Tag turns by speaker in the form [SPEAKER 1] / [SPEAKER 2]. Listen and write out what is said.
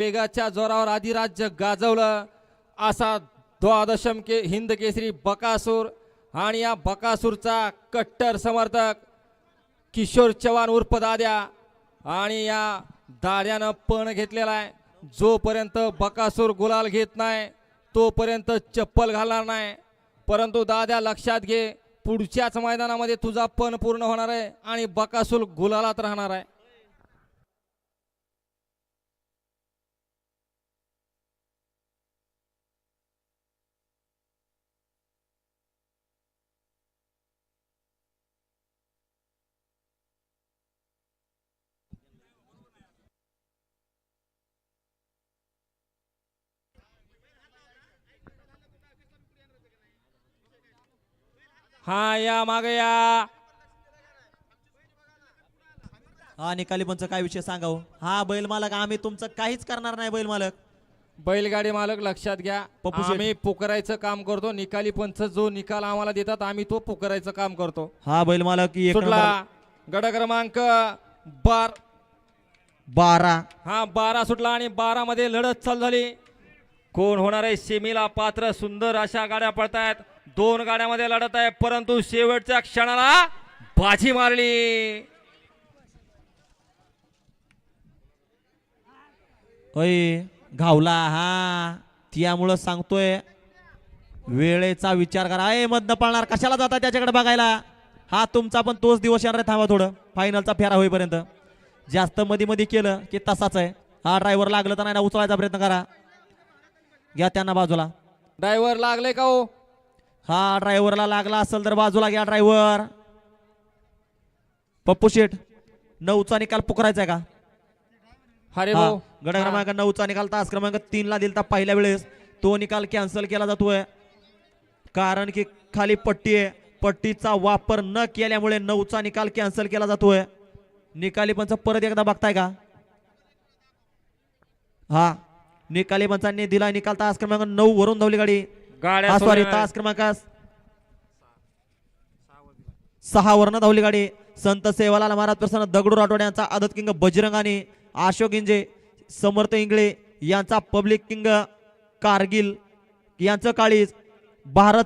[SPEAKER 1] वेगाच्या जोरावर अधिराज्य गाजवलं असा द्वादशम के हिंद केसरी बकासूर आणि या बकासूरचा कट्टर समर्थक किशोर चव्हाण उर्फ दाद्या आणि या दाद्यानं पण घेतलेला आहे। जोपर्यंत बकासूर गुलाल घेत नाही तोपर्यंत चप्पल घालणार नाही, परंतु दाद्या लक्षात घे पुढच्याच मैदानामध्ये तुझा पण पूर्ण होणार आहे आणि बकासूर गुलालात राहणार आहे। हा या मागे या।
[SPEAKER 2] हा निकाली पंच काय विषय सांगाव। हा बैल मालक आम्ही तुमचं काहीच करणार नाही। बैल मालक
[SPEAKER 1] बैलगाडी मालक लक्षात घ्या,
[SPEAKER 2] पप्पू शेठ.
[SPEAKER 1] आम्ही पुकारायचं काम करतो। निकाली पंच जो निकाल आम्हाला देतात आम्ही तो पुकारायचं काम करतो।
[SPEAKER 2] हा बैल मालक एक
[SPEAKER 1] सुटला
[SPEAKER 2] नंबर
[SPEAKER 1] गड क्रमांक
[SPEAKER 2] 12
[SPEAKER 1] हा 12 सुटला आणि 12 मध्ये लढत चालू झाली। कोण होणार आहे सेमीला पात्र? सुंदर अशा गाड्या पळतायत, दोन गाड्यामध्ये लढत आहे, परंतु शेवटच्या क्षणाला बाजी मारली।
[SPEAKER 2] ओय घावला हा, त्यामुळं सांगतोय वेळेचा विचार करा। ए मधनं पळणार कशाला जाता त्याच्याकडे बघायला? हा तुमचा पण तोच दिवस येणार आहे। थांबा थोडं, फायनलचा फेरा होईपर्यंत जास्त मध्ये मध्ये केलं की तसाच आहे। हा ड्रायव्हर लागलं तर नाही ना उचलायचा प्रयत्न करा, घ्या त्यांना बाजूला।
[SPEAKER 1] ड्रायव्हर लागले का हो?
[SPEAKER 2] हा ड्रायव्हरला लागला असेल तर बाजूला घ्या ड्रायव्हर। पप्पू शेठ 9चा निकाल पुकारायचा आहे का?
[SPEAKER 1] अरे
[SPEAKER 2] हा,
[SPEAKER 1] भाऊ
[SPEAKER 2] गट क्रमांक 9चा निकाल तास क्रमांक 3 ला दिलता पहिल्या वेळेस, तो निकाल कॅन्सल केला जातोय कारण की खाली पट्टी आहे, पट्टीचा वापर न केल्यामुळे 9चा निकाल कॅन्सल केला जातोय। निकाली पंच परत एकदा बघताय का? हा निकाली पंचांनी दिला निकाल तास क्रमांक 9 वरून धावली गाडी।
[SPEAKER 1] गाड्या
[SPEAKER 2] सॉरी
[SPEAKER 1] सोडल्या
[SPEAKER 2] तास क्रमांक 6 वरनं धावली गाडी। संत सेवालाल महाराज प्रसन्न दगडू राठोड यांचा आदत किंग बजरंग आणि अशोक इंजे समर्थ इंगळे यांचा पब्लिक किंग कारगिल यांचं काळीज भारत